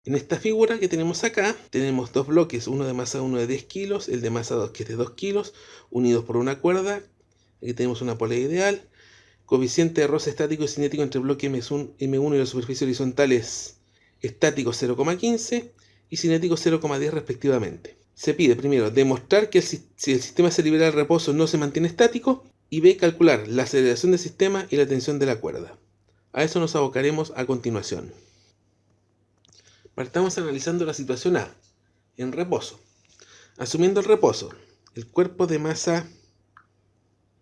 En esta figura que tenemos acá, tenemos dos bloques, uno de masa 1 de 10 kilos, el de masa 2 que es de 2 kilos, unidos por una cuerda. Aquí tenemos una polea ideal. Coeficiente de roce estático y cinético entre bloque M1 y la superficie horizontal es estático 0,15 y cinético 0,10 respectivamente. Se pide primero demostrar que si el sistema se libera al reposo no se mantiene estático, y B, calcular la aceleración del sistema y la tensión de la cuerda. A eso nos abocaremos a continuación. Partamos analizando la situación A, en reposo. Asumiendo el reposo, el cuerpo de masa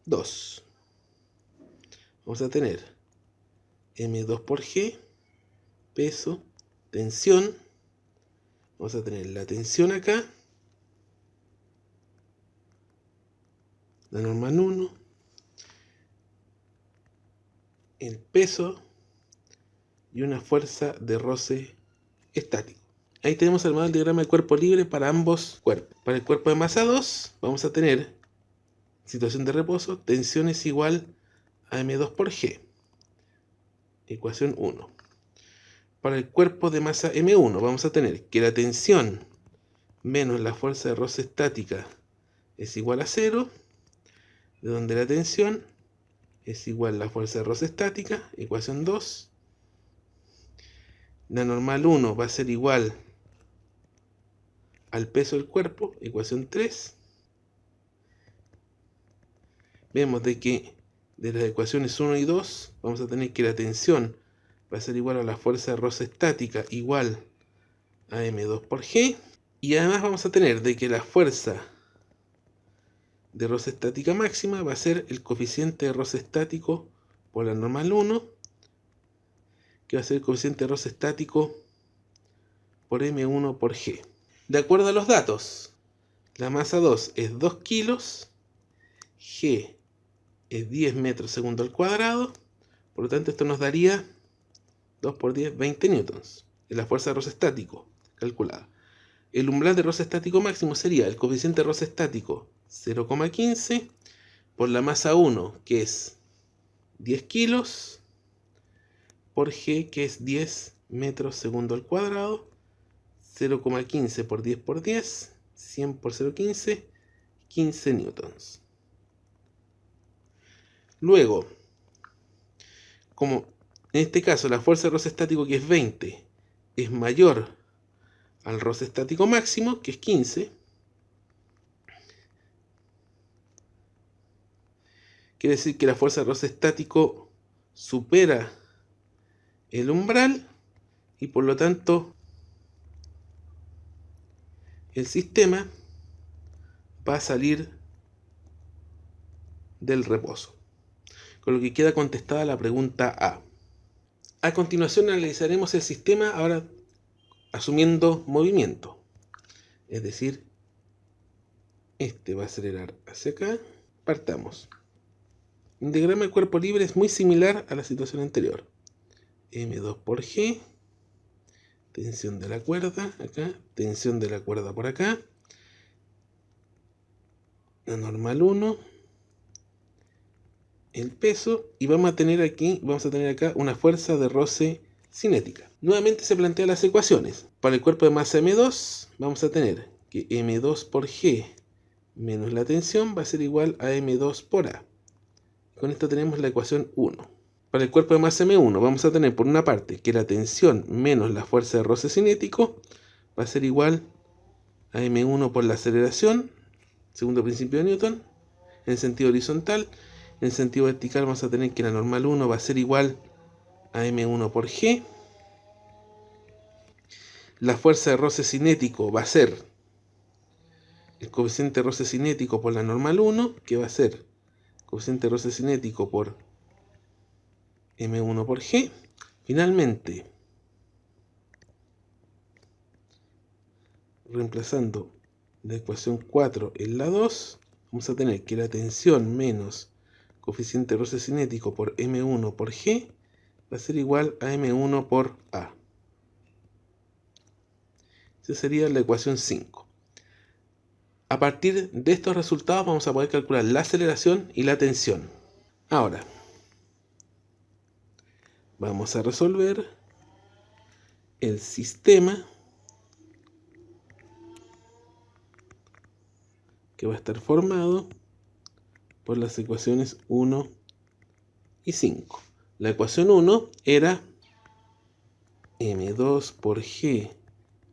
2. Vamos a tener M2 por G, peso, tensión. Vamos a tener la tensión acá, la normal 1, el peso y una fuerza de roce estático. Ahí tenemos armado el diagrama de cuerpo libre para ambos cuerpos. Para el cuerpo de masa 2 vamos a tener situación de reposo, tensión es igual a M2 por G, ecuación 1. Para el cuerpo de masa M1 vamos a tener que la tensión menos la fuerza de roce estática es igual a 0, de donde la tensión es igual a la fuerza de roce estática, ecuación 2. La normal 1 va a ser igual al peso del cuerpo, ecuación 3. Vemos de que de las ecuaciones 1 y 2 vamos a tener que la tensión va a ser igual a la fuerza de roce estática igual a M2 por G. Y además vamos a tener de que la fuerza de roce estática máxima va a ser el coeficiente de roce estático por la normal 1, que va a ser el coeficiente de roce estático por M1 por G. De acuerdo a los datos, la masa 2 es 2 kilos, G es 10 metros segundo al cuadrado, por lo tanto esto nos daría 2 por 10, 20 newtons. Es la fuerza de roce estático calculada. El umbral de roce estático máximo sería el coeficiente de roce estático 0,15 por la masa 1, que es 10 kilos, por G, que es 10 metros segundo al cuadrado. 0,15 por 10 por 10, 100 por 0,15, 15 newtons. Luego, como en este caso la fuerza de roce estático, que es 20, es mayor al roce estático máximo, que es 15, quiere decir que la fuerza de roce estático supera el umbral y por lo tanto el sistema va a salir del reposo, con lo que queda contestada la pregunta A. A continuación analizaremos el sistema ahora asumiendo movimiento, es decir, este va a acelerar hacia acá. Partamos. El diagrama del cuerpo libre es muy similar a la situación anterior. M2 por G, tensión de la cuerda acá, tensión de la cuerda por acá, la normal 1, el peso, y vamos a tener acá una fuerza de roce cinética. Nuevamente se plantean las ecuaciones. Para el cuerpo de masa M2 vamos a tener que M2 por G menos la tensión va a ser igual a M2 por A. Con esto tenemos la ecuación 1. Para el cuerpo de masa M1 vamos a tener por una parte que la tensión menos la fuerza de roce cinético va a ser igual a M1 por la aceleración, segundo principio de Newton, en sentido horizontal. En sentido vertical vamos a tener que la normal 1 va a ser igual a M1 por G. La fuerza de roce cinético va a ser el coeficiente de roce cinético por la normal 1, que va a ser el coeficiente de roce cinético por M1 por G. Finalmente, reemplazando la ecuación 4 en la 2, vamos a tener que la tensión menos coeficiente de roce cinético por M1 por G va a ser igual a M1 por A. Esa sería la ecuación 5. A partir de estos resultados vamos a poder calcular la aceleración y la tensión. Ahora, vamos a resolver el sistema que va a estar formado por las ecuaciones 1 y 5. La ecuación 1 era M2 por G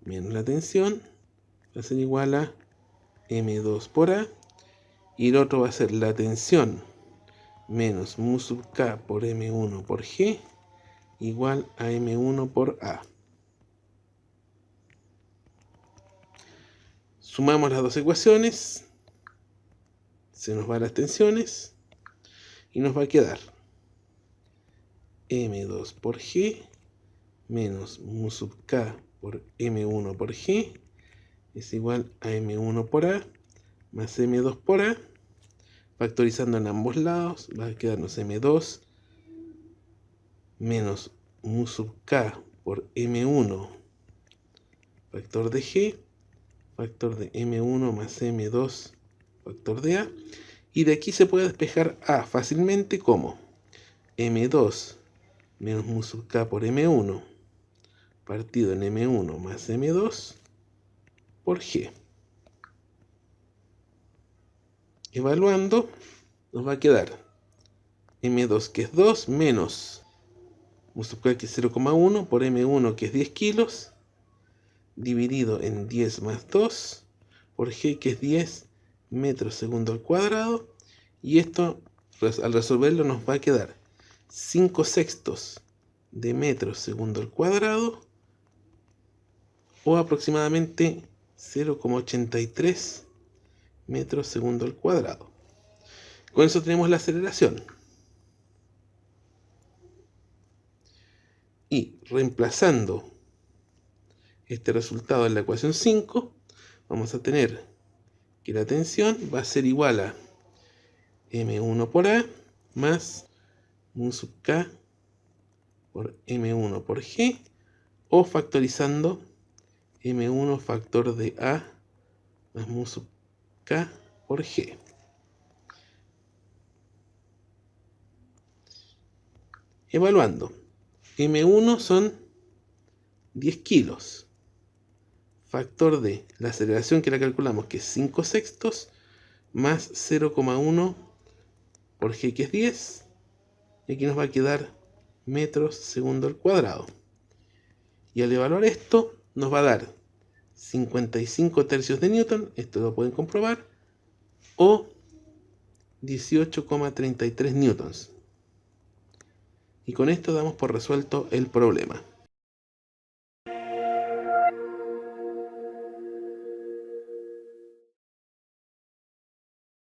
menos la tensión va a ser igual a M2 por A, y el otro va a ser la tensión menos mu sub K por M1 por G igual a M1 por A. Sumamos las dos ecuaciones, se nos van las tensiones y nos va a quedar M2 por G menos mu sub K por M1 por G es igual a M1 por A más M2 por A. Factorizando en ambos lados va a quedarnos M2 menos mu sub K por M1 factor de G, factor de M1 más M2 factor de A, y de aquí se puede despejar A fácilmente como M2 menos mu sub K por M1 partido en M1 más M2 por G. Evaluando nos va a quedar M2 que es 2 menos mu sub K que es 0,1 por M1 que es 10 kilos dividido en 10 más 2 por G que es 10 metros segundo al cuadrado, y esto al resolverlo nos va a quedar 5 sextos de metros segundo al cuadrado o aproximadamente 0,83 metros segundo al cuadrado. Con eso tenemos la aceleración. Y reemplazando este resultado en la ecuación 5, vamos a tener que la tensión va a ser igual a M1 por A más mu sub K por M1 por G, o factorizando M1 factor de A más mu sub K por G. Evaluando, M1 son 10 kilos. Factor de la aceleración que la calculamos, que es 5 sextos, más 0,1 por G, que es 10. Y aquí nos va a quedar metros segundo al cuadrado. Y al evaluar esto, nos va a dar 55 tercios de Newton, esto lo pueden comprobar, o 18,33 newtons. Y con esto damos por resuelto el problema.